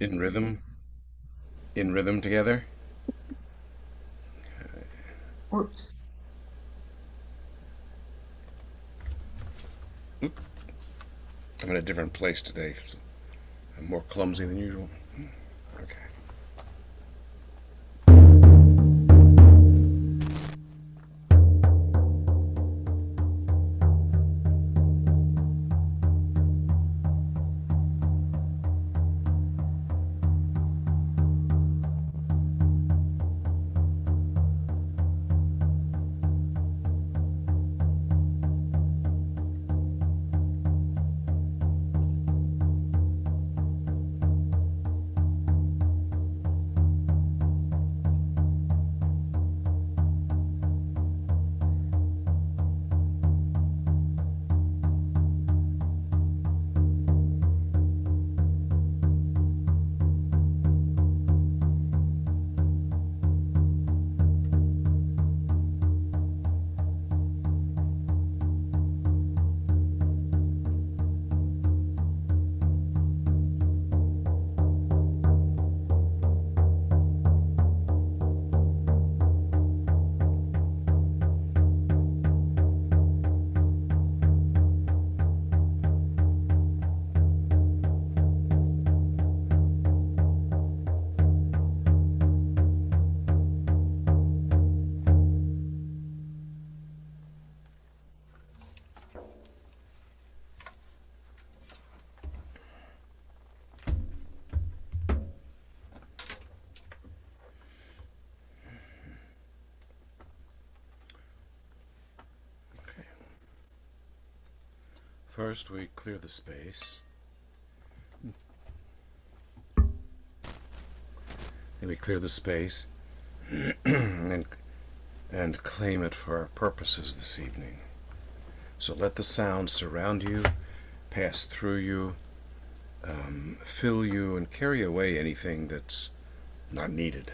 In rhythm? In rhythm together? Oops. Oop, I'm in a different place today. So I'm more clumsy than usual. Okay. Okay. First, we clear the space. And we clear the space and, and claim it for our purposes this evening. So let the sound surround you, pass through you, fill you, and carry away anything that's not needed.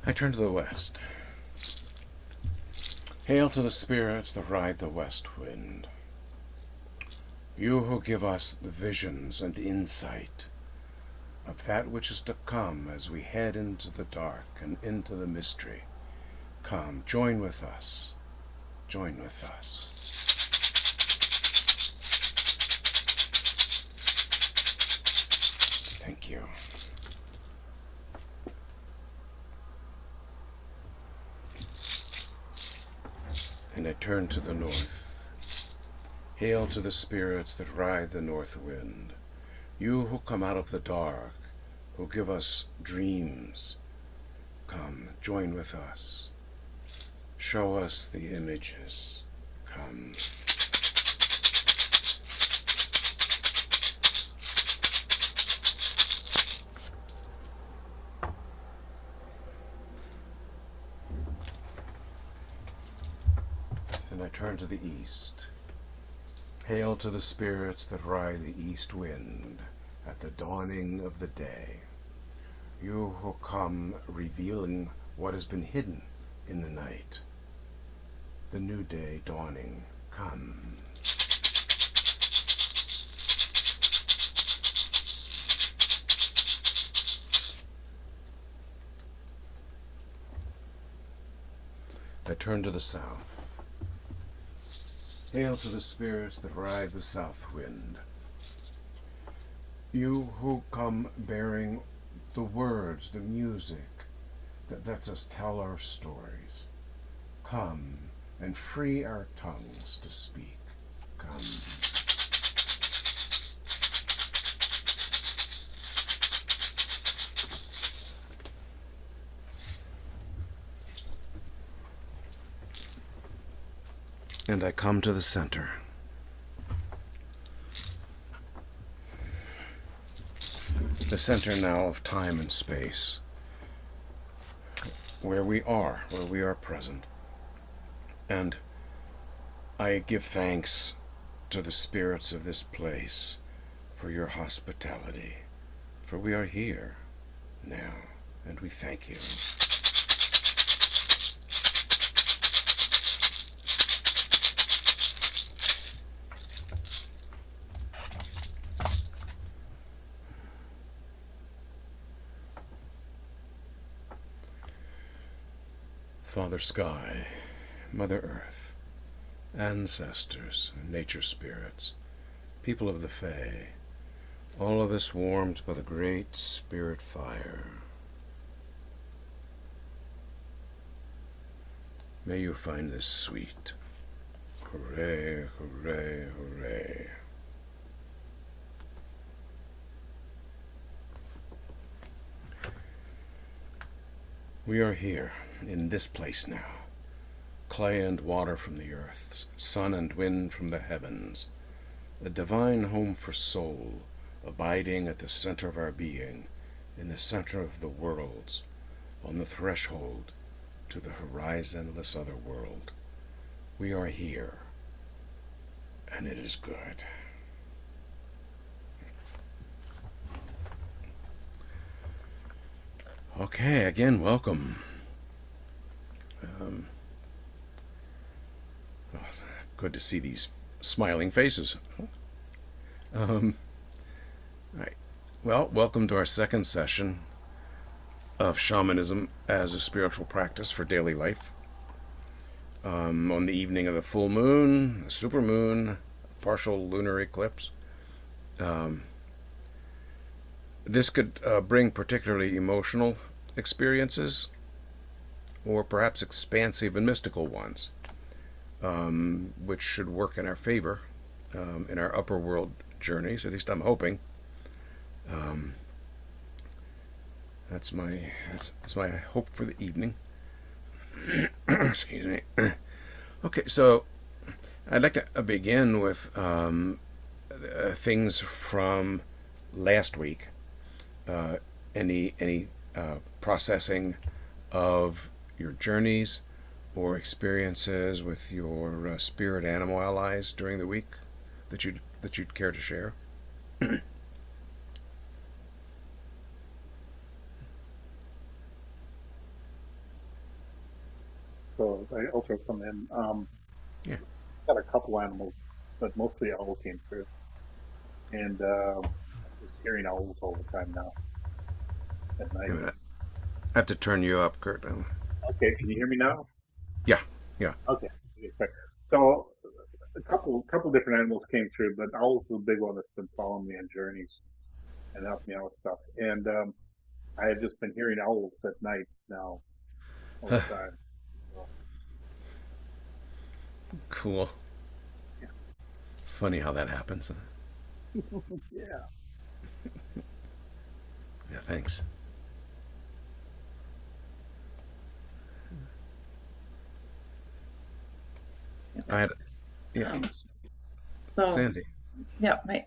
I turn to the west. Hail to the spirits that ride the west wind. You who give us the visions and insight of that which is to come as we head into the dark and into the mystery. Come, join with us. Join with us. Thank you. And I turn to the north. Hail to the spirits that ride the north wind. You who come out of the dark, who give us dreams. Come, join with us. Show us the images. Come. And I turn to the east. Hail to the spirits that ride the east wind at the dawning of the day. You who come revealing what has been hidden in the night. The new day dawning. Come. I turn to the south. Hail to the spirits that ride the south wind. You who come bearing the words, the music that lets us tell our stories. Come and free our tongues to speak. Come. And I come to the center. The center now of time and space, where we are present. And I give thanks to the spirits of this place for your hospitality, for we are here now, and we thank you. Father Sky, Mother Earth, ancestors, nature spirits, people of the Fae, all of us warmed by the great spirit fire. May you find this sweet. Hooray, hooray, hooray. We are here, in this place now. Clay and water from the earth, sun and wind from the heavens. A divine home for soul, abiding at the center of our being, in the center of the worlds, on the threshold to the horizonless other world. We are here, and it is good. Okay, again, welcome. Good to see these smiling faces. All right. Well, welcome to our second session of shamanism as a spiritual practice for daily life. On the evening of the full moon, the super moon, partial lunar eclipse. This could bring particularly emotional experiences or perhaps expansive and mystical ones, which should work in our favor in our upper world journeys. At least I'm hoping. That's my hope for the evening. Excuse me. Okay, so I'd like to begin with things from last week. Any processing of your journeys or experiences with your spirit animal allies during the week that you'd care to share? So I also come in. Yeah, Got a couple animals, but mostly owl came through, and I'm just hearing owls all the time now at I night. mean, I have to turn you up, Kurt. Okay, can you hear me now? Yeah, yeah. Okay, okay, sorry. So a couple different animals came through, but owls is a big one that's been following me on journeys and helping me out with stuff. And I have just been hearing owls at night now all the time. So, Cool. Funny how that happens. yeah. Yeah, thanks. I had, yeah, Um, so, Sandy. yeah, my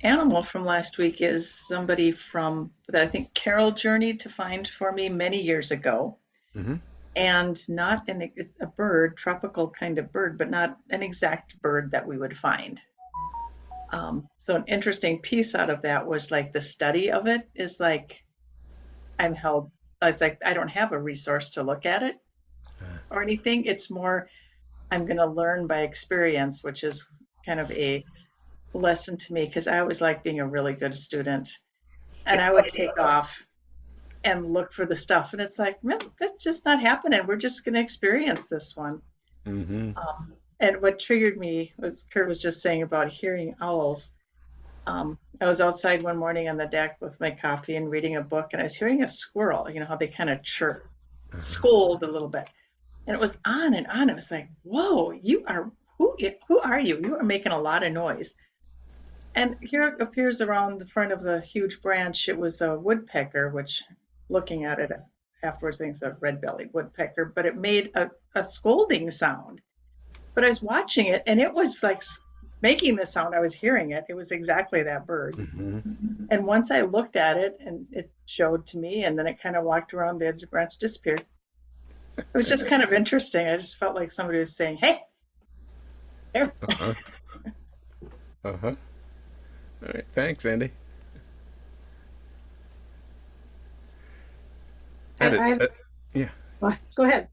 animal from last week is somebody from that I think Carol journeyed to find for me many years ago. Mm-hmm. And not it's a bird, tropical kind of bird, but not an exact bird that we would find. So an interesting piece out of that was like the study of it is like I'm held, it's like I don't have a resource to look at it or anything. It's more I'm going to learn by experience, which is kind of a lesson to me because I always like being a really good student. And I would take off and look for the stuff. And it's like, man, that's just not happening. We're just going to experience this one. Mm-hmm. Um, And what triggered me was Kurt was just saying about hearing owls. I was outside one morning on the deck with my coffee and reading a book, and I was hearing a squirrel. You know how they kind of chirp, scold a little bit, and it was on and on. It was like, "Whoa, you are who? Who are you? You are making a lot of noise." And here it appears around the front of the huge branch. It was a woodpecker, which, looking at it afterwards, I think it's a red-bellied woodpecker, but it made a scolding sound. But I was watching it, and it was like making the sound. I was hearing it. It was exactly that bird. Mm-hmm. And once I looked at it, and it showed to me, and then it kind of walked around the edge of the branch, disappeared. It was just kind of interesting. I just felt like somebody was saying, "Hey, there." Uh-huh. Uh-huh. All right. Thanks, Andy. I had I, yeah. well, go ahead.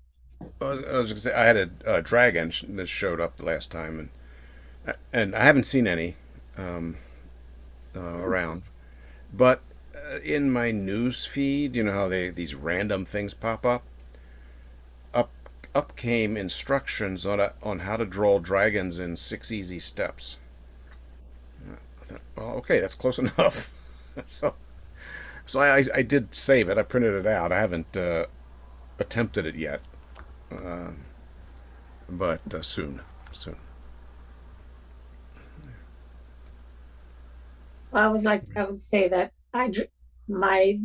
I was gonna say I had a dragon that showed up the last time, and I haven't seen any around, but in my news feed, you know how these random things pop up. Up up came instructions on how to draw dragons in 6 easy steps. I thought, oh, okay, that's close enough. so so I did save it. I printed it out. I haven't attempted it yet, but soon. Well, I would say that my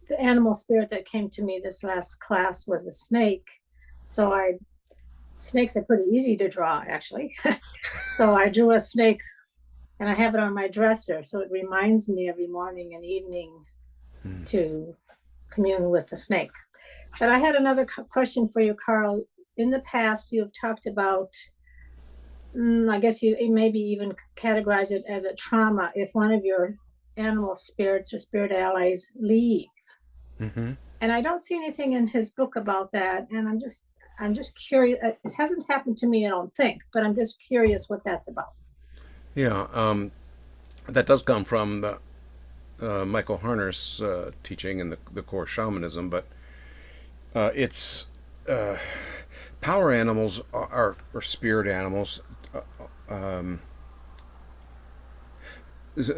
the animal spirit that came to me this last class was a snake. So snakes are pretty easy to draw, actually. So I drew a snake, and I have it on my dresser. So it reminds me every morning and evening to commune with the snake. But I had another question for you, Carl. In the past, you have talked about, I guess you maybe even categorize it as a trauma if one of your animal spirits or spirit allies leave. Mm-hmm. And I don't see anything in his book about that. And I'm just curious. It hasn't happened to me, I don't think, but I'm just curious what that's about. Yeah, that does come from the Michael Harner's teaching in the core shamanism, but it's power animals are spirit animals.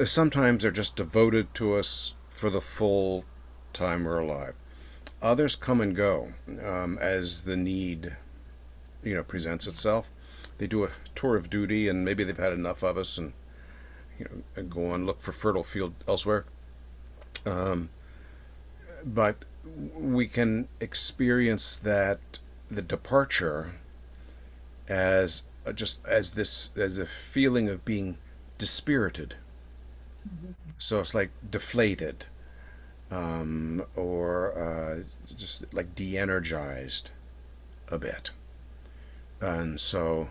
Sometimes they're just devoted to us for the full time we're alive. Others come and go as the need, presents itself. They do a tour of duty, and maybe they've had enough of us, and go on look for fertile field elsewhere. But we can experience the departure as just as a feeling of being dispirited. So it's like deflated, or just like de-energized a bit. And so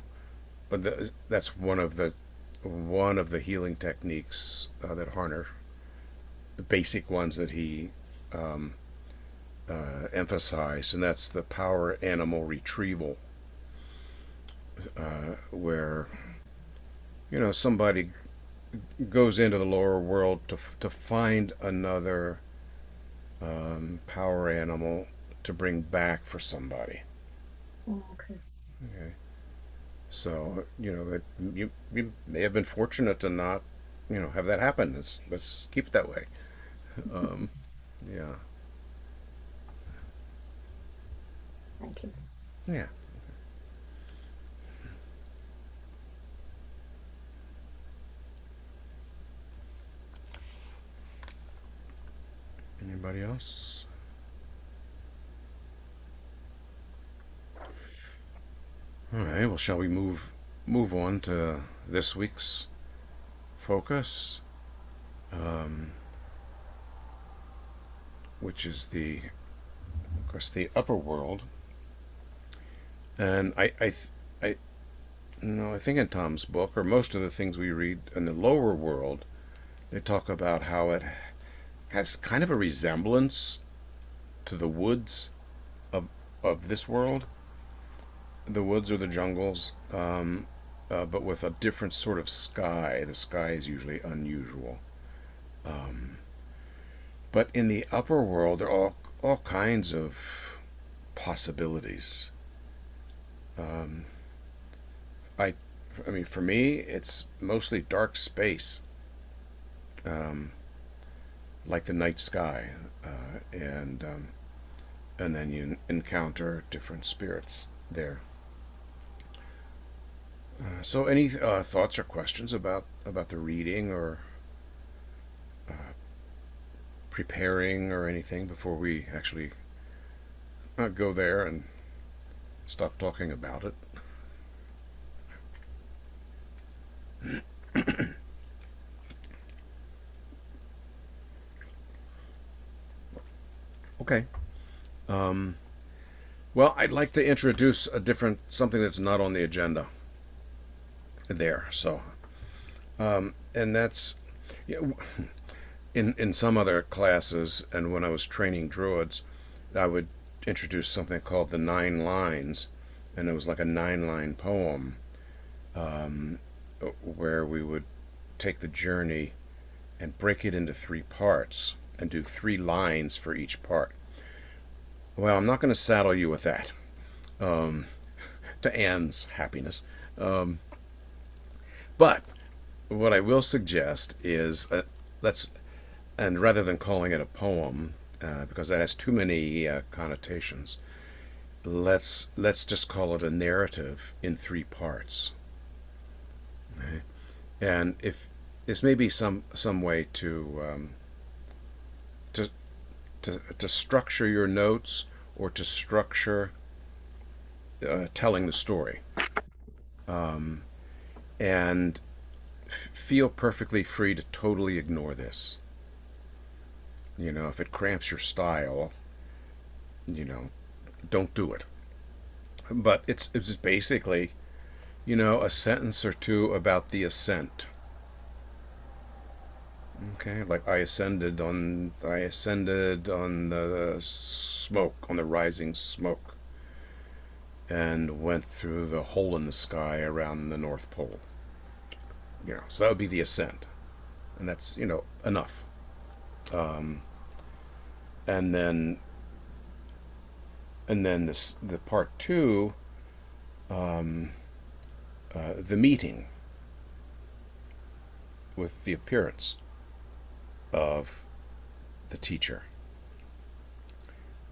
that's one of the healing techniques that Harner, the basic ones that he emphasized, and that's the power animal retrieval, where somebody goes into the lower world to find another power animal to bring back for somebody. Oh, okay. Okay. So you may have been fortunate to not have that happen. Let's keep it that way. Um, yeah. Thank you. Yeah. Anybody else? All right. Well, shall we move on to this week's focus, um, which is of course, the upper world. And I, no, I think in Tom's book, or most of the things we read in the lower world, they talk about how it has kind of a resemblance to the woods of this world, the woods or the jungles, but with a different sort of sky. The sky is usually unusual. But in the upper world, there are all kinds of possibilities. I, I mean, for me, it's mostly dark space, like the night sky, and then you encounter different spirits there. So, any thoughts or questions about the reading or preparing or anything before we actually go there and stop talking about it? Okay. Um, well, I'd like to introduce a different something that's not on the agenda there. So, and that's, yeah, in some other classes, and when I was training druids, I would introduce something called the 9 lines, and it was like a 9-line poem, um, where we would take the journey and break it into 3 parts and do 3 lines for each part. Well, I'm not going to saddle you with that, um, to Anne's happiness. Um, but what I will suggest is, let's, and rather than calling it a poem, because that has too many connotations, let's just call it a narrative in 3 parts. Okay? And if this may be some way to to structure your notes, or to structure telling the story, and feel perfectly free to totally ignore this. If it cramps your style, you know, don't do it. But it's basically, a sentence or two about the ascent. Okay, like I ascended on the smoke, on the rising smoke, and went through the hole in the sky around the North Pole. So that would be the ascent, and that's enough. Um, and then the part two, um, the meeting with the appearance of the teacher.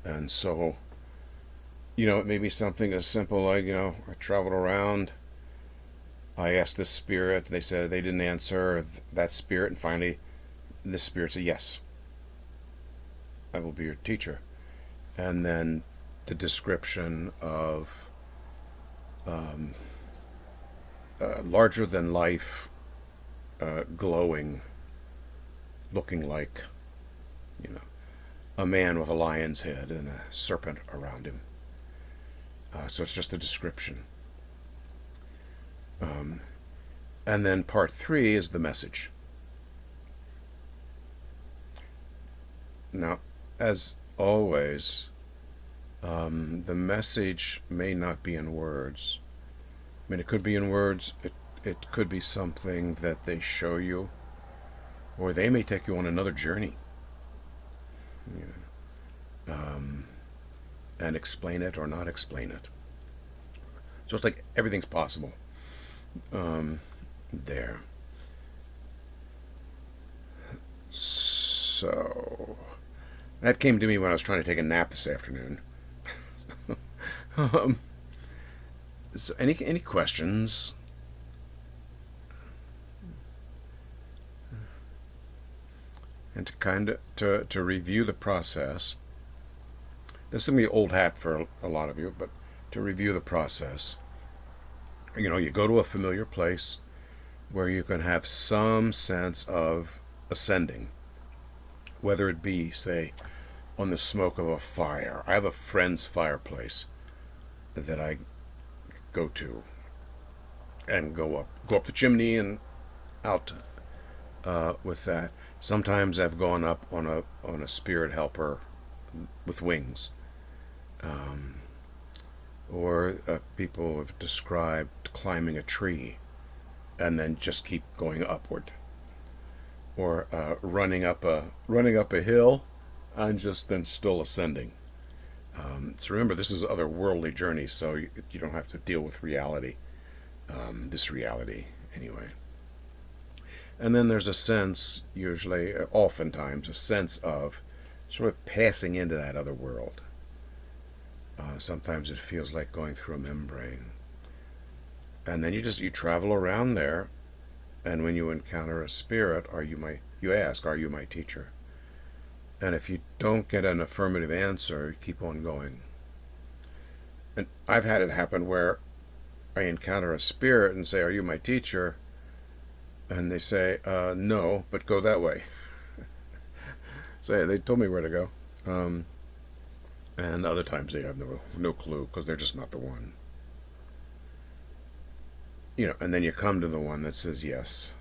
And so, it may be something as simple like, I traveled around, I asked this spirit, they said they didn't answer that spirit, and finally this spirit said, yes, I will be your teacher. And then the description of larger than life, glowing, looking like, you know, a man with a lion's head and a serpent around him. So it's just a description. And then part three is the message. Now, as always, the message may not be in words. I mean, it could be in words. It could be something that they show you, or they may take you on another journey, and explain it or not explain it. So it's like everything's possible there. So that came to me when I was trying to take a nap this afternoon. um, so any questions? And to kind of to review the process. This is gonna be old hat for a lot of you, but to review the process, you go to a familiar place where you can have some sense of ascending, whether it be, say, on the smoke of a fire. I have a friend's fireplace that I go to and go up the chimney and out with that. Sometimes I've gone up on a spirit helper with wings, or people have described climbing a tree and then just keep going upward, or running up a hill and just then still ascending. So remember, this is otherworldly journeys, so you don't have to deal with reality. this reality anyway. And then there's a sense, usually, oftentimes, a sense of sort of passing into that other world. Sometimes it feels like going through a membrane. And then you travel around there, and when you encounter a spirit, you ask, are you my teacher? And if you don't get an affirmative answer, keep on going. And I've had it happen where I encounter a spirit and say, are you my teacher? And they say, no, but go that way. So they told me where to go. And other times they have no clue because they're just not the one. And then you come to the one that says, yes,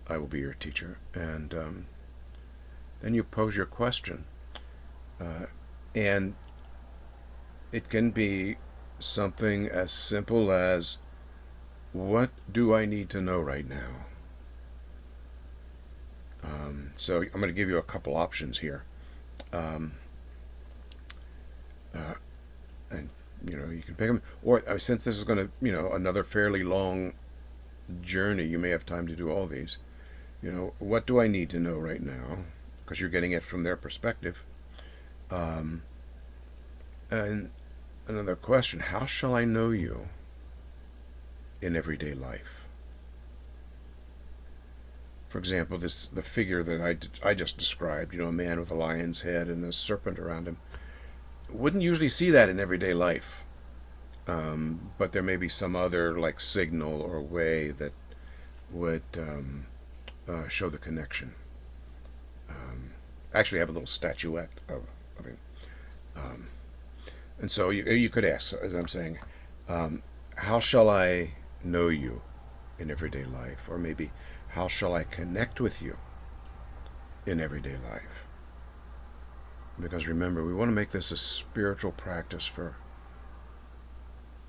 I will be your teacher. And then you pose your question. And it can be something as simple as, what do I need to know right now? So I'm going to give you a couple options here. And you can pick them. Or since this is going to, another fairly long journey, you may have time to do all these. What do I need to know right now? Because you're getting it from their perspective. And another question, how shall I know you in everyday life? For example, the figure that I just described, a man with a lion's head and a serpent around him, wouldn't usually see that in everyday life. But there may be some other like signal or way that would show the connection. I actually have a little statuette of him. And so you could ask, as I'm saying, how shall I know you in everyday life? Or maybe, how shall I connect with you in everyday life? Because remember, we want to make this a spiritual practice for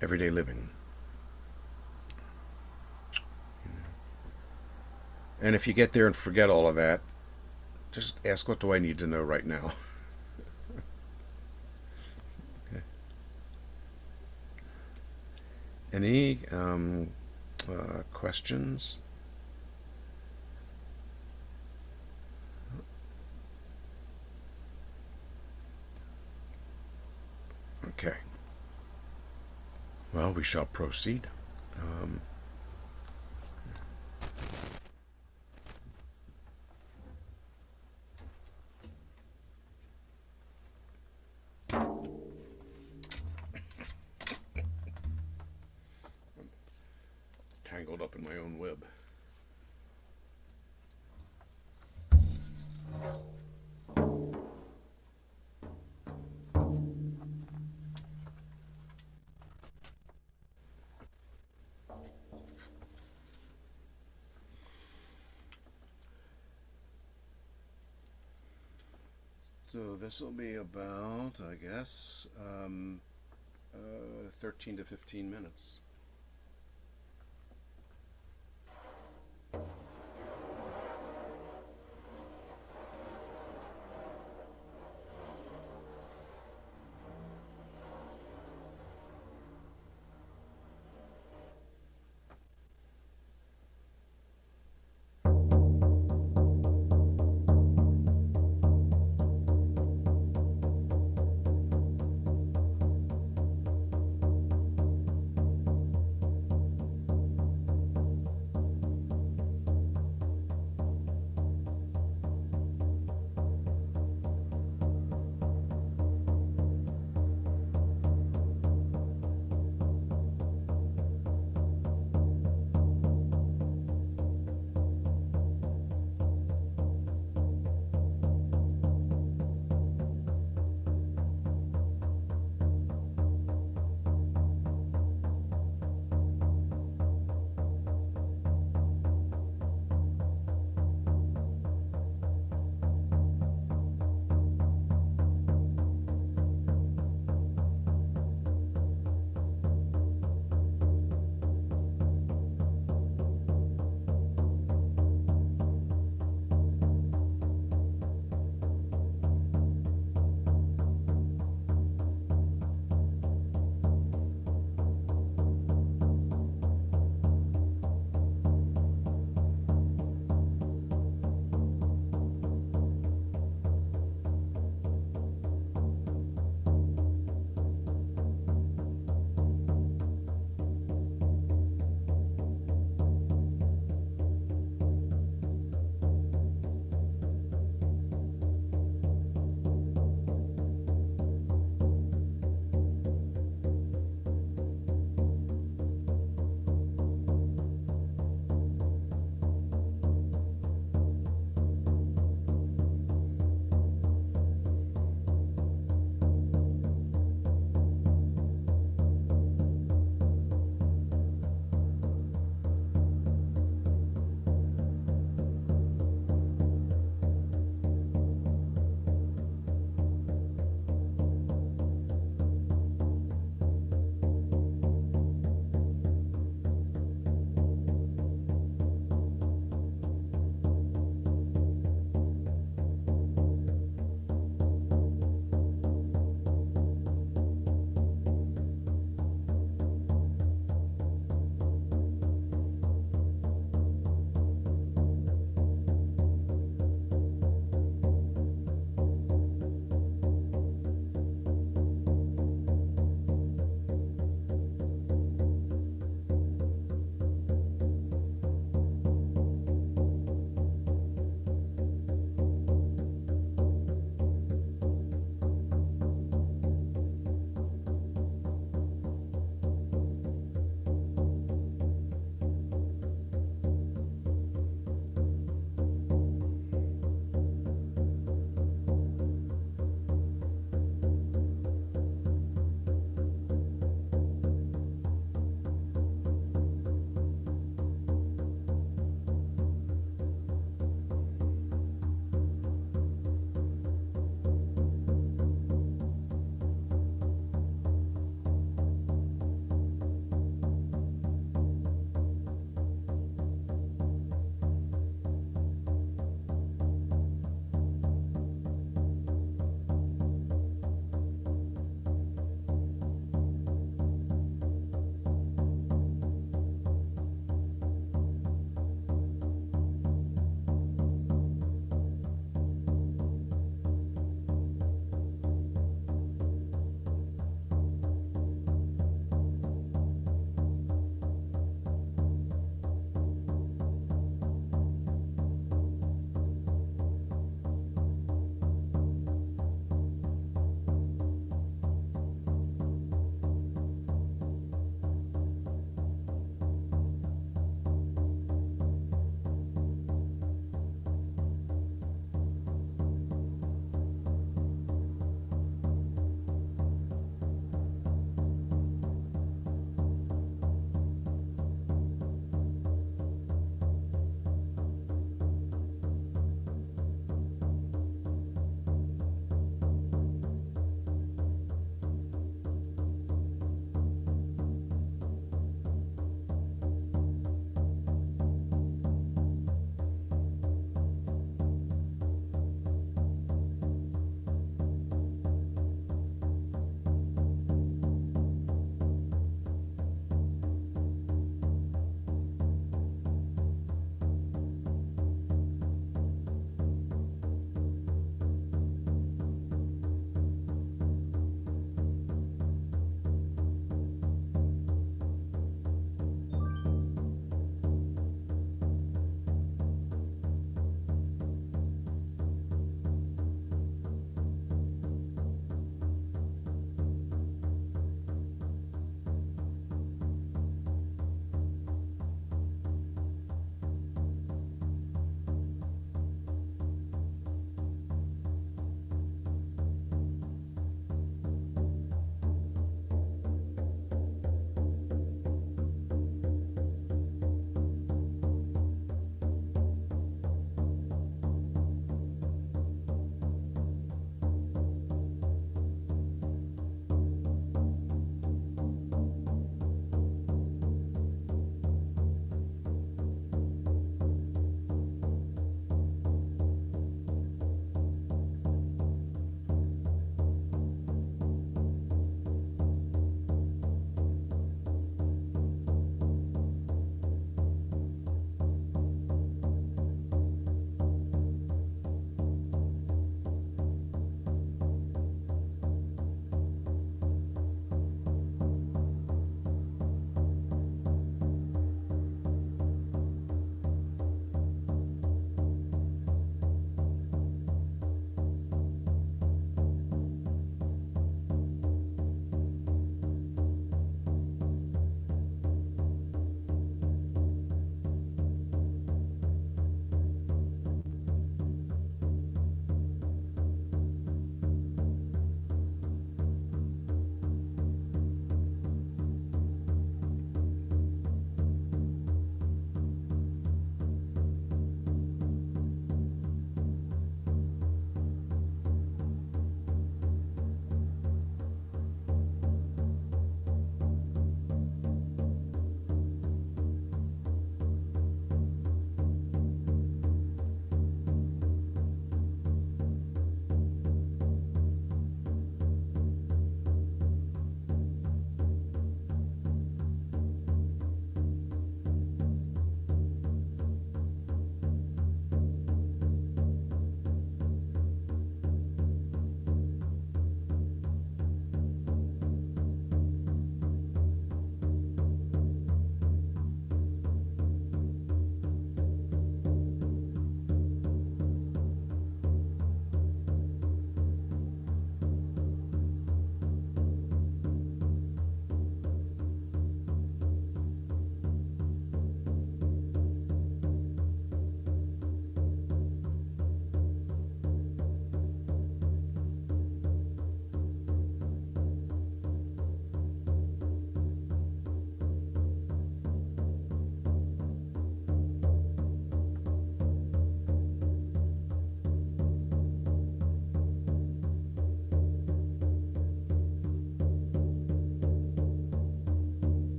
everyday living. And if you get there and forget all of that, just ask, what do I need to know right now? Okay. Any questions? Okay. Well, we shall proceed. Tangled up in my own web. So this will be about, I guess, 13 to 15 minutes.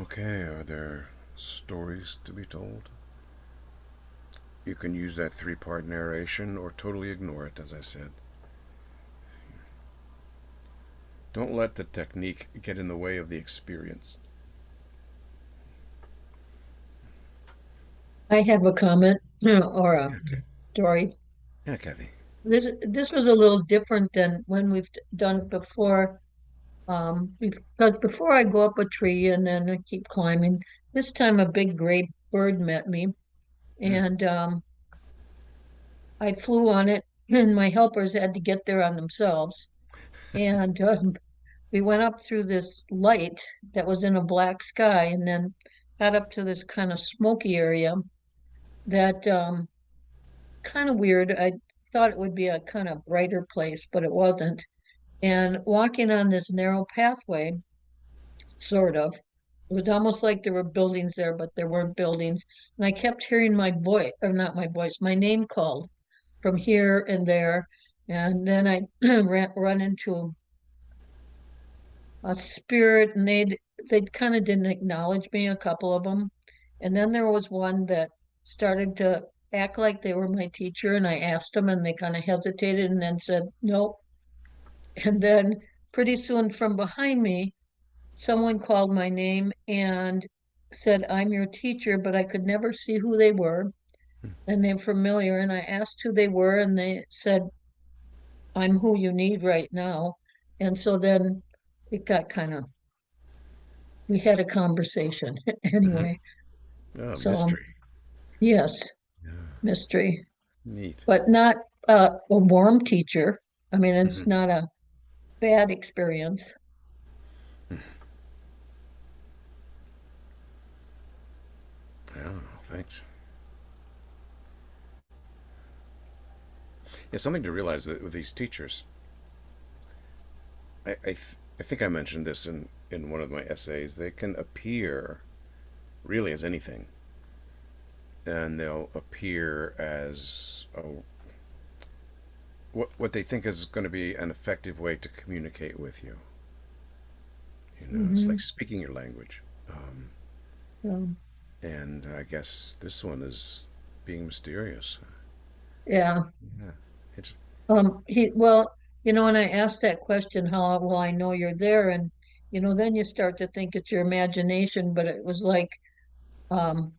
Okay, are there stories to be told? You can use that three-part narration or totally ignore it, as I said. Don't let the technique get in the way of the experience. I have a comment or a Yeah, okay. story. Yeah, Kathy. This was a little different than when we've done it before. Because before I go up a tree and then I keep climbing, this time a big gray bird met me, Mm. and I flew on it, and my helpers had to get there on themselves. And we went up through this light that was in a black sky, and then got up to this kind of smoky area that kind of weird. I thought it would be a kind of brighter place, but it wasn't. And walking on this narrow pathway, sort of, it was almost like there were buildings there, but there weren't buildings. And I kept hearing my voice, or not my voice, my name called from here and there. And then I run into a spirit, and they kind of didn't acknowledge me, a couple of them. And then there was one that started to act like they were my teacher, and I asked them, and they kind of hesitated and then said, nope. And then pretty soon from behind me, someone called my name and said, I'm your teacher, but I could never see who they were. And they're familiar. And I asked who they were, and they said, I'm who you need right now. And so then it got kind of, we had a conversation Mm-hmm. anyway. Oh, So, mystery. yes, Yeah, mystery, neat. but not a warm teacher. I mean, Mm-hmm. it's not a bad experience. Oh, thanks. Yeah, something to realize that with these teachers. I think I mentioned this in one of my essays. They can appear really as anything, and they'll appear as what they think is going to be an effective way to communicate with you. You know, it's like Hmm. speaking your language. Um, and I guess this one is being mysterious. Yeah. Yeah, it's Well, and I asked that question, how will I know you're there? And, then you start to think it's your imagination, but it was like, um,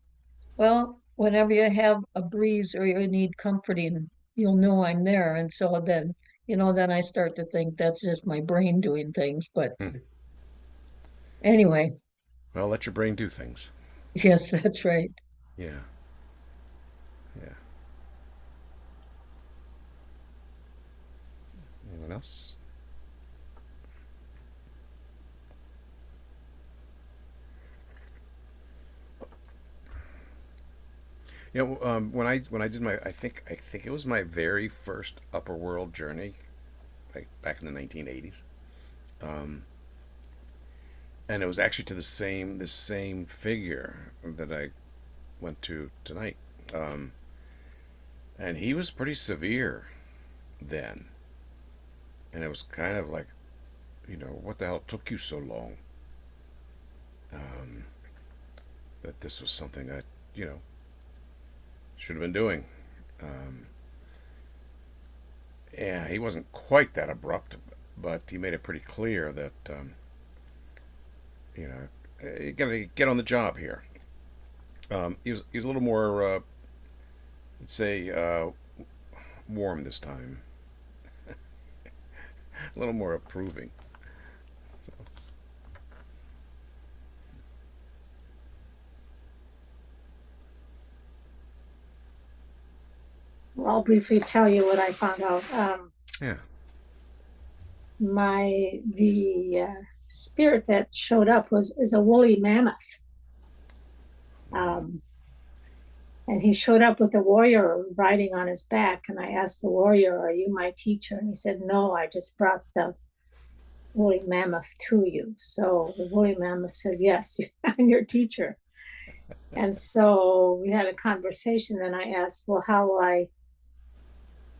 well, whenever you have a breeze or you need comforting, you'll know I'm there. And so then I start to think that's just my brain doing things. But hmm. anyway, Well, let your brain do things. yes, that's right. Yeah, yeah. Anyone else? When I did my I think it was my very first upper world journey, like back in the 1980s, um, and it was actually to the same figure that I went to tonight, um, and he was pretty severe then, and it was kind of like, what the hell took you so long? Um, that this was something I, you know, should have been doing. Um, Yeah, he wasn't quite that abrupt, but he made it pretty clear that you know you got to get on the job here. He was a little more, let's say, warm this time, a little more approving. So, Well, I'll briefly tell you what I found out. yeah. The spirit that showed up is a woolly mammoth. Um, and he showed up with a warrior riding on his back. And I asked the warrior, "Are you my teacher?" And he said, "No, I just brought the woolly mammoth to you." So the woolly mammoth says, "Yes, I'm your teacher." And so we had a conversation. And I asked, "Well, how will I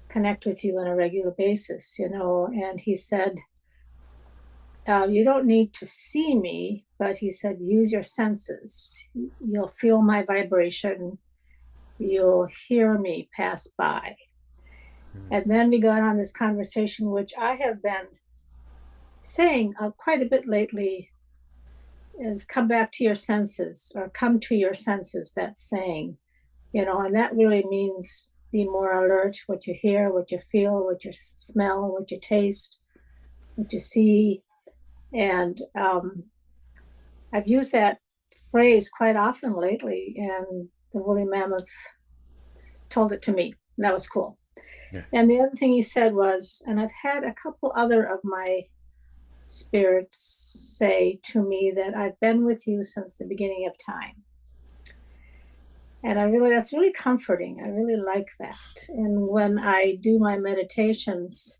connect with you on a regular basis?" And he said, you don't need to see me, but he said, use your senses. You'll feel my vibration. You'll hear me pass by. And then we got on this conversation, which I have been saying quite a bit lately, is come back to your senses or come to your senses, that saying, and that really means be more alert, what you hear, what you feel, what you smell, what you taste, what you see. And I've used that phrase quite often lately, and the woolly mammoth told it to me. And that was cool. Yeah. And the other thing he said was, and I've had a couple other of my spirits say to me that I've been with you since the beginning of time. And that's really comforting. I really like that. And when I do my meditations,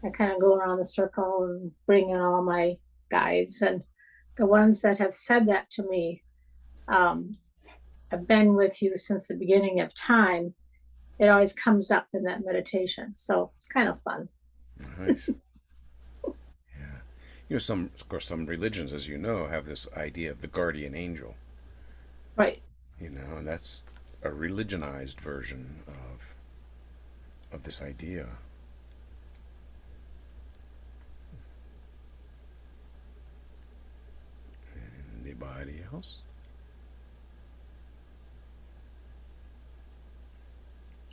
I kind of go around the circle and bring in all my guides. And the ones that have said that to me, I've been with you since the beginning of time, it always comes up in that meditation. So it's kind of fun. Nice. Yeah. Of course, some religions, as you know, have this idea of the guardian angel. Right. And that's a religionized version of this idea. Anybody else?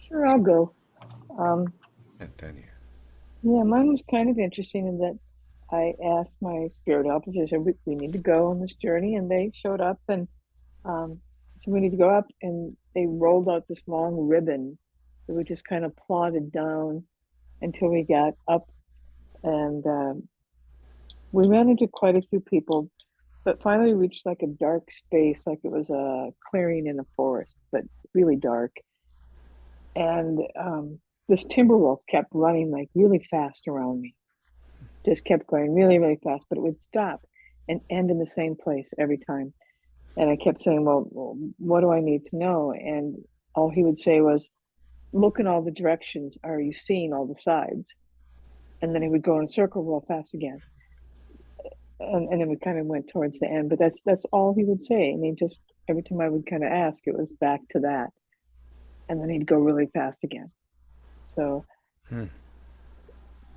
Sure, I'll go. Um, And Tanya. yeah, mine was kind of interesting in that I asked my spirit officer, I said, we need to go on this journey. And they showed up and so we need to go up. And they rolled out this long ribbon that we just kind of plodded down until we got up. And we ran into quite a few people, but finally reached like a dark space, like it was a clearing in a forest, but really dark. And this timber wolf kept running like really fast around me, just kept going really, really fast, but it would stop and end in the same place every time. And I kept saying, well, what do I need to know? And all he would say was, look in all the directions. Are you seeing all the sides? And then he would go in a circle real fast again. And then we kind of went towards the end, but that's all he would say. And he just, every time I would kind of ask, it was back to that. And then he'd go really fast again. So,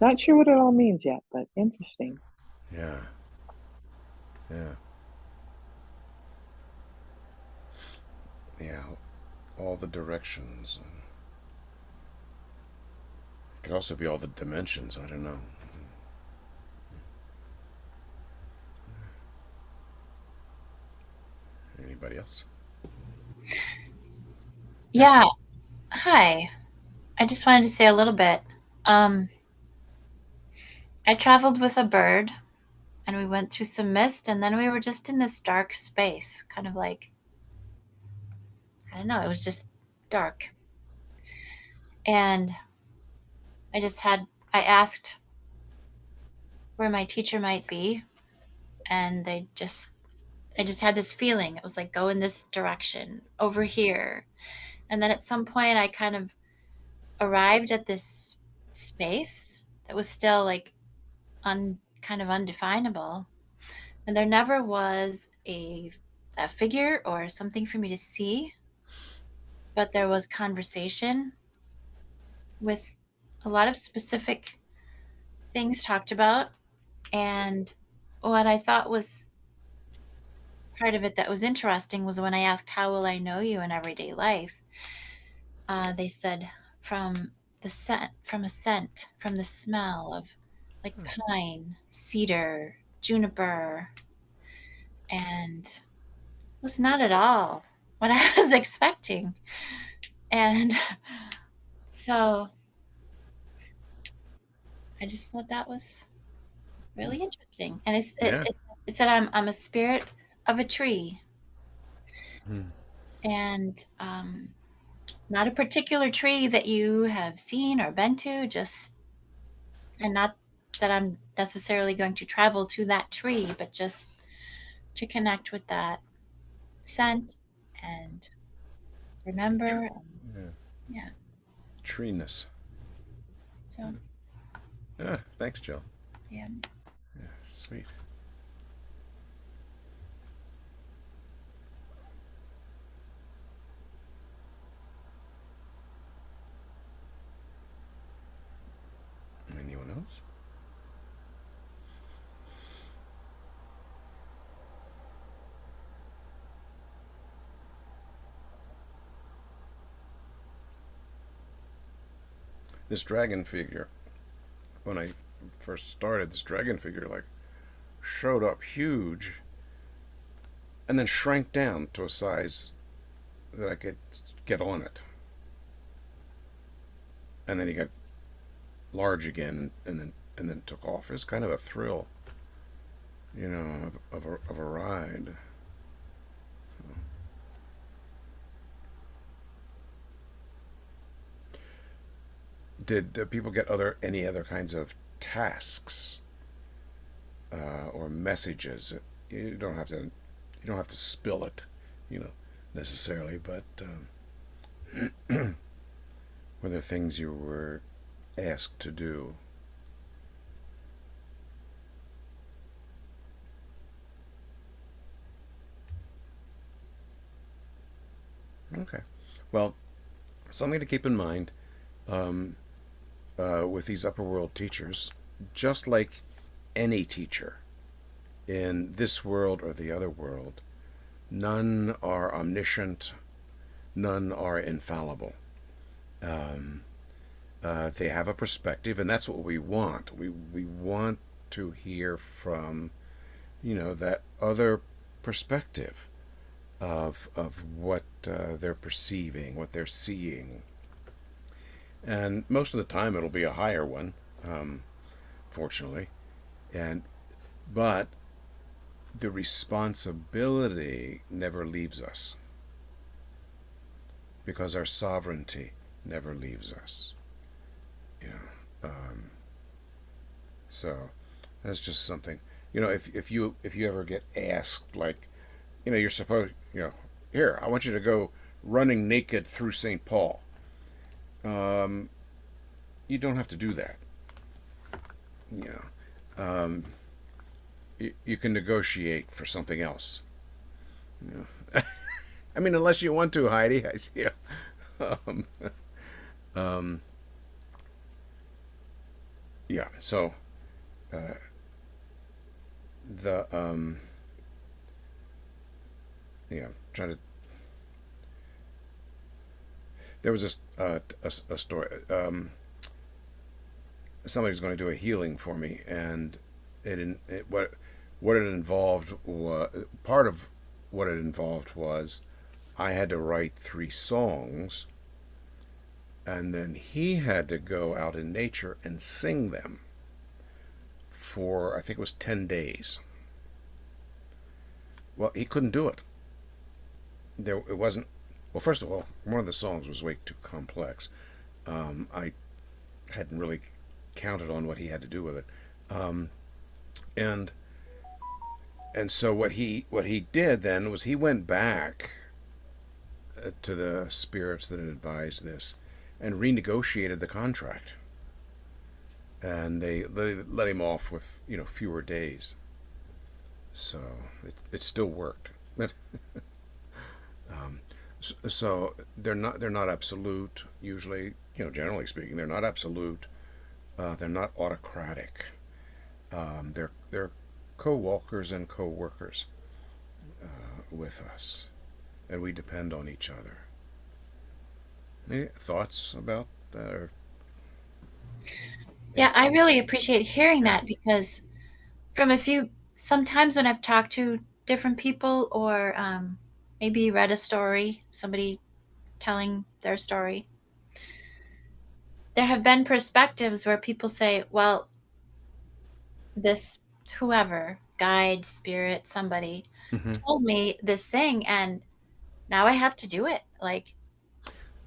not sure what it all means yet, but interesting. Yeah. Yeah. Yeah. All the directions. It could also be all the dimensions. I don't know. Anybody else? Yeah. Hi. I just wanted to say a little bit. I traveled with a bird and we went through some mist and then we were just in this dark space, kind of like, I don't know, it was just dark. And I asked where my teacher might be and I just had this feeling. It was like, go in this direction, over here. And then at some point I kind of arrived at this space that was still like kind of undefinable. And there never was a figure or something for me to see, but there was conversation with a lot of specific things talked about. And what I thought was part of it that was interesting was when I asked, how will I know you in everyday life? They said from from a scent, from the smell of like pine, cedar, juniper, and it was not at all what I was expecting. And so I just thought that was really interesting. And Yeah. it said I'm a spirit of a tree, Hmm. and not a particular tree that you have seen or been to, just and not that I'm necessarily going to travel to that tree, but just to connect with that scent and remember. And Yeah. yeah, Treeness. so Yeah. Thanks, Jill. yeah. Yeah, sweet. Anyone else? This dragon figure, when I first started, this dragon figure like showed up huge and then shrank down to a size that I could get on it. And then he got large again and then took off. It was kind of a thrill, of a ride. Did people get any other kinds of tasks or messages? You don't have to spill it, you know, necessarily, but were there things you were asked to do? Okay. Well, something to keep in mind um, with these upper world teachers, just like any teacher in this world or the other world, none are omniscient, none are infallible. Um, they have a perspective, and that's what we want. We want to hear from, that other perspective of what they're perceiving, what they're seeing. And most of the time it'll be a higher one, um, fortunately. And but the responsibility never leaves us because our sovereignty never leaves us. Yeah. So that's just something. If you ever get asked, like, you're supposed, here, I want you to go running naked through St. Paul. Um, you don't have to do that. You um, you can negotiate for something else. You I mean, unless you want to, Heidi. I see. Um, um, yeah. So uh, the yeah, trying to. There was a story. Somebody was going to do a healing for me, and what it involved was part of what it involved was I had to write 3 songs, and then he had to go out in nature and sing them for, I think it was 10 days. Well, he couldn't do it. It wasn't. Well, first of all, one of the songs was way too complex. I hadn't really counted on what he had to do with it, um, and so what he did then was he went back to the spirits that had advised this and renegotiated the contract, and they let him off with fewer days. So it still worked. um, so they're not absolute. Usually, generally speaking, they're not absolute. They're not autocratic. They're co-walkers and co-workers with us, and we depend on each other. Any thoughts about that? Or, Yeah, I really appreciate hearing that because from sometimes when I've talked to different people or maybe read a story, somebody telling their story, there have been perspectives where people say, well, this whoever, guide, spirit, somebody mm-hmm, told me this thing and now I have to do it. Like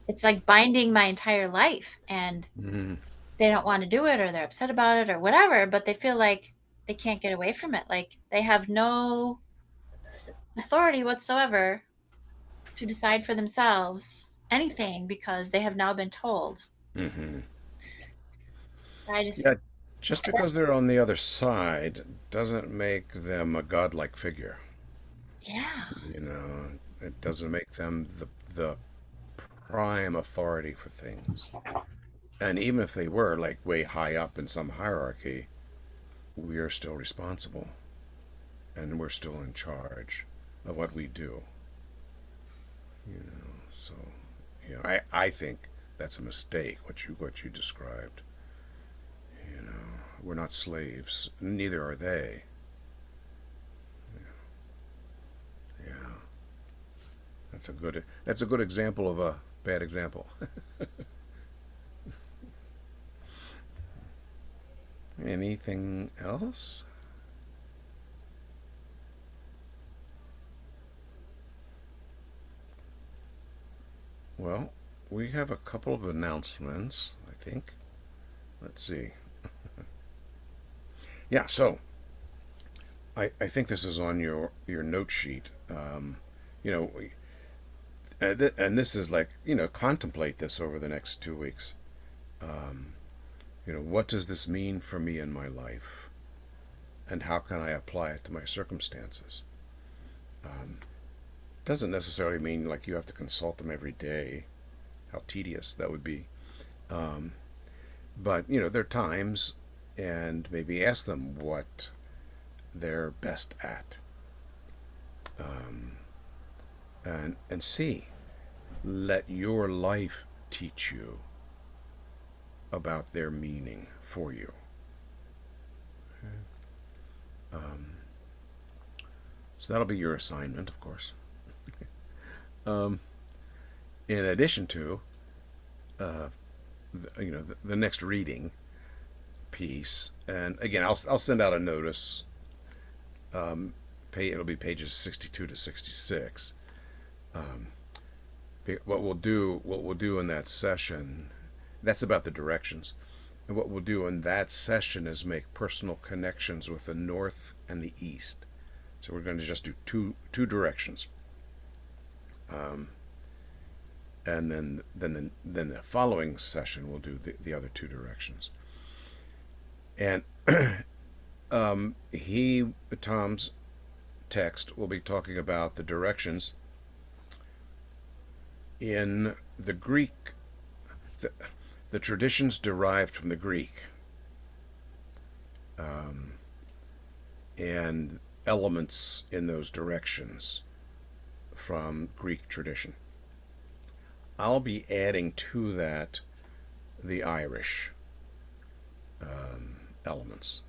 it's like binding my entire life and mm-hmm, they don't want to do it or they're upset about it or whatever, but they feel like they can't get away from it. Like they have no authority whatsoever to decide for themselves anything because they have now been told. mm-hmm. I just Yeah, Just because they're on the other side doesn't make them a godlike figure. Yeah. You know, it doesn't make them the prime authority for things. And even if they were like way high up in some hierarchy, we are still responsible and we're still in charge of what we do. You know, so I think that's a mistake what you described. You know, we're not slaves, neither are they. Yeah, that's a good example of a bad example. Anything else? Well, we have a couple of announcements, I think. Let's see. Yeah, so I think this is on your note sheet. You know, and this is like, contemplate this over the next 2 weeks. What does this mean for me in my life? And how can I apply it to my circumstances? Doesn't necessarily mean like you have to consult them every day. How tedious that would be. But, there are times, and maybe ask them what they're best at. And see. Let your life teach you about their meaning for you. So that'll be your assignment, of course. In addition to, the next reading piece, and again, I'll send out a notice. It'll be pages 62 to 66. What we'll do in that session, that's about the directions. And what we'll do in that session is make personal connections with the north and the east. So we're going to just do two directions. And then the following session we'll do the other two directions. And Tom's text will be talking about the directions in the Greek, the traditions derived from the Greek, and elements in those directions from Greek tradition. I'll be adding to that the Irish elements.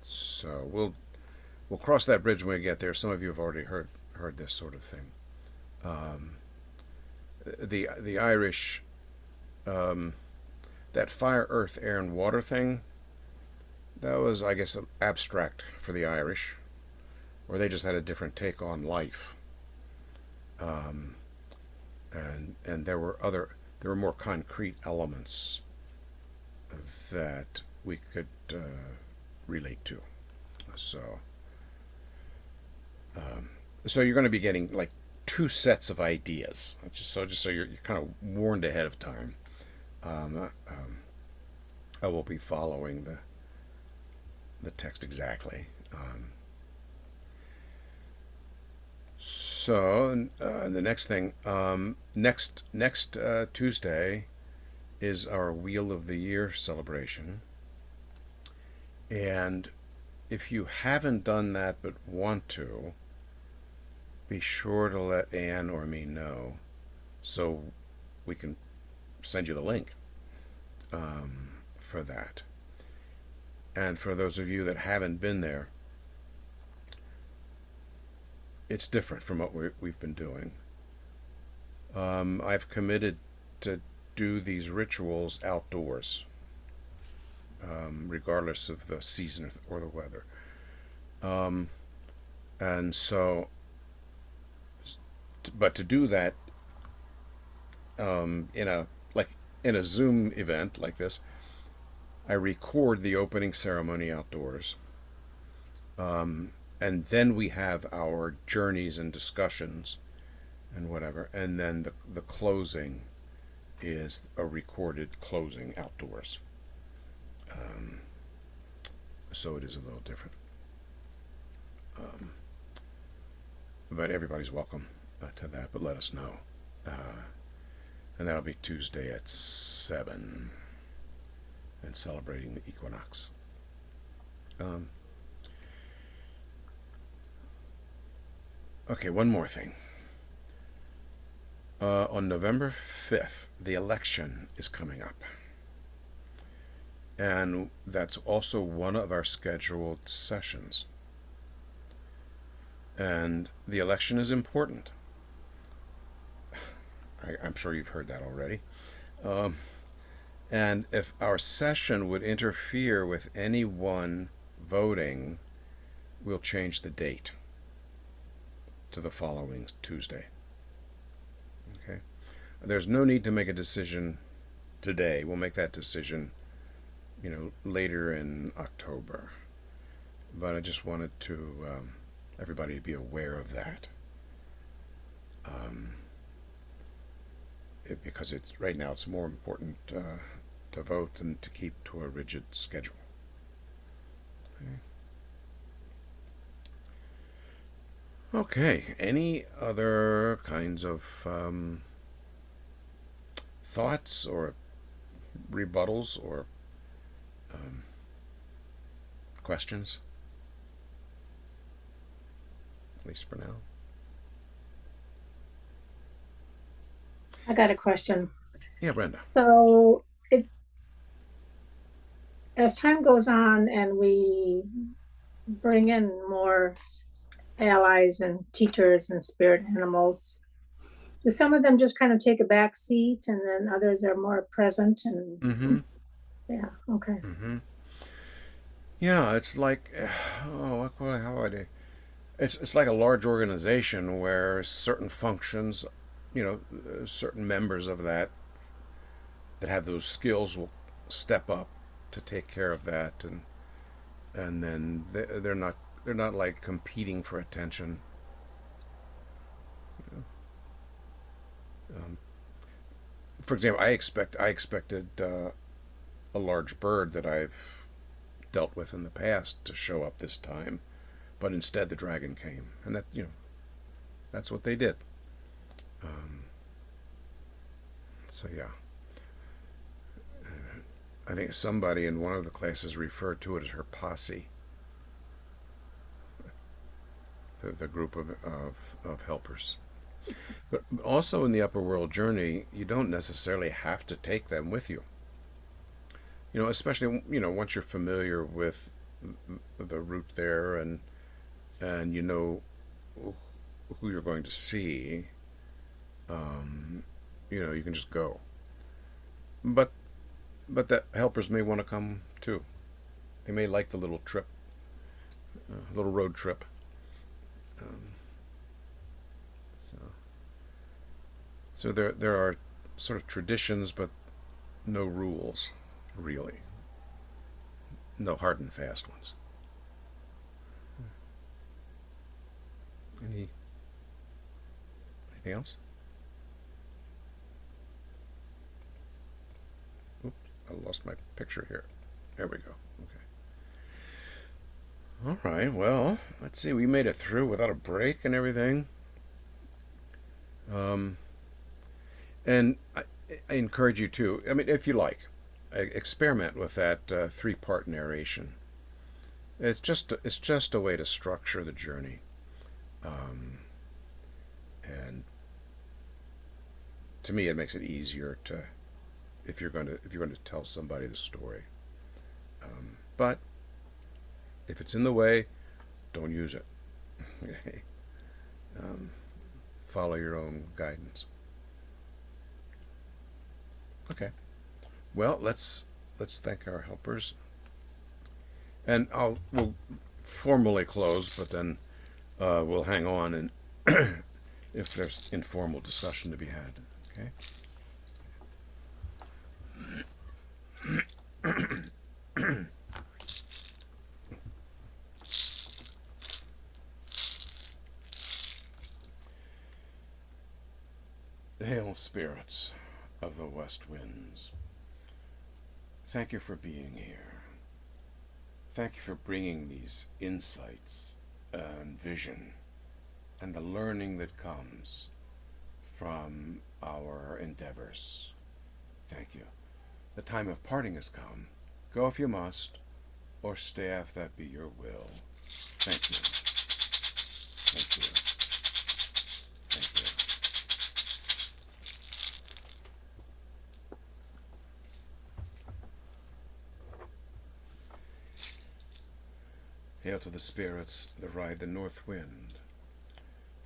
So we'll cross that bridge when we get there. Some of you have already heard this sort of thing. The Irish, that fire, earth, air, and water thing, that was, I guess, abstract for the Irish, or they just had a different take on life. And there were more concrete elements that we could relate to. So you're going to be getting like two sets of ideas, just so you're kind of warned ahead of time. I will be following the text exactly. So the next thing, next Tuesday is our Wheel of the Year celebration. And if you haven't done that but want to, be sure to let Anne or me know so we can send you the link for that. And for those of you that haven't been there, it's different from what we've been doing. I've committed to do these rituals outdoors, regardless of the season or the weather. And so, but to do that in a Zoom event like this, I record the opening ceremony outdoors. And then we have our journeys and discussions and whatever. And then the closing is a recorded closing outdoors. So it is a little different. But everybody's welcome to that, but let us know. And that'll be Tuesday at 7 and celebrating the equinox. Okay, one more thing. On November 5th, the election is coming up. And that's also one of our scheduled sessions. And the election is important. I'm sure you've heard that already. And if our session would interfere with anyone voting, we'll change the date to the following Tuesday. Okay? There's no need to make a decision today. We'll make that decision, later in October. But I just wanted to everybody to be aware of that. Because right now it's more important to vote than to keep to a rigid schedule. Okay. Any other kinds of thoughts or rebuttals or questions? At least for now. I got a question. Yeah, Brenda. So as time goes on and we bring in more allies and teachers and spirit animals, do some of them just kind of take a back seat and then others are more present and yeah, okay. Yeah, it's like how would I? It's like a large organization where certain functions, certain members of that have those skills will step up to take care of that, and then they're not like competing for attention. For example, I expected a large bird that I've dealt with in the past to show up this time, but instead the dragon came, and that's what they did. So yeah, I think somebody in one of the classes referred to it as her posse, the group of helpers. But also in the upper world journey, you don't necessarily have to take them with you. Especially once you're familiar with the route there and you know who you're going to see, you can just go. But the helpers may want to come too. They may like the little trip, little road trip. So there are sort of traditions, but no rules, really. No hard and fast ones. Anything else? Oops, I lost my picture here. There we go. Okay. All right. Well, let's see. We made it through without a break and everything. And I encourage you to. I mean, if you like, experiment with that 3-part narration. It's just a way to structure the journey. And to me, it makes it easier to if you're going to tell somebody the story. But if it's in the way, don't use it. Follow your own guidance. Okay. Well, let's thank our helpers, and we'll formally close, but then we'll hang on and if there's informal discussion to be had. Okay. Hail, spirits of the west winds. Thank you for being here. Thank you for bringing these insights and vision and the learning that comes from our endeavors. Thank you. The time of parting has come. Go if you must, or stay if that be your will. Thank you. Thank you. Thank you. Hail to the spirits that ride the north wind.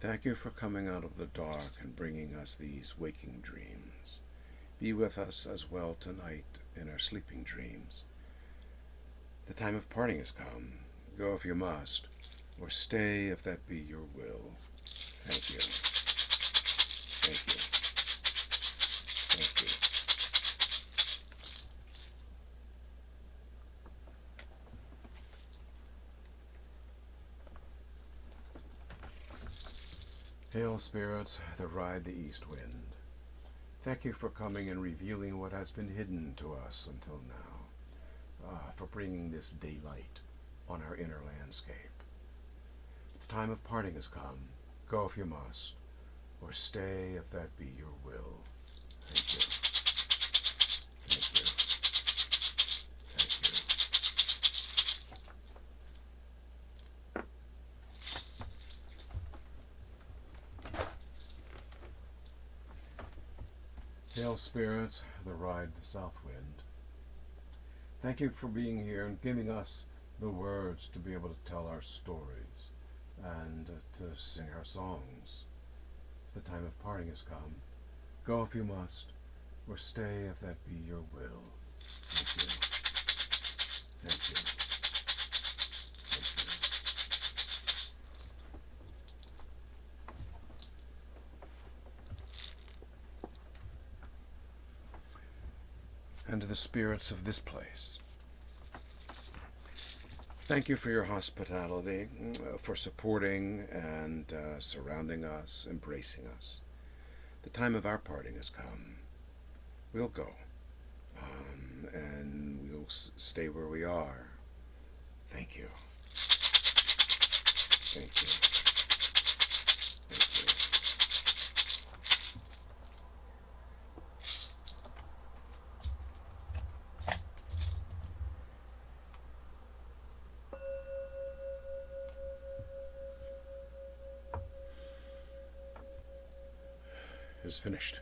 Thank you for coming out of the dark and bringing us these waking dreams. Be with us as well tonight in our sleeping dreams. The time of parting has come. Go if you must, or stay if that be your will. Thank you. Thank you. Thank you. Hail, spirits that ride the east wind. Thank you for coming and revealing what has been hidden to us until now, for bringing this daylight on our inner landscape. The time of parting has come. Go if you must, or stay if that be your will. Thank you. Thank you. Thank you. Hail, spirits that ride the south wind. Thank you for being here and giving us the words to be able to tell our stories and to sing our songs. The time of parting has come. Go if you must, or stay if that be your will. Thank you. Thank you. Thank you. And to the spirits of this place, thank you for your hospitality, for supporting and surrounding us, embracing us. The time of our parting has come. We'll go, and we'll stay where we are. Thank you. Thank you. Thank you. Is finished.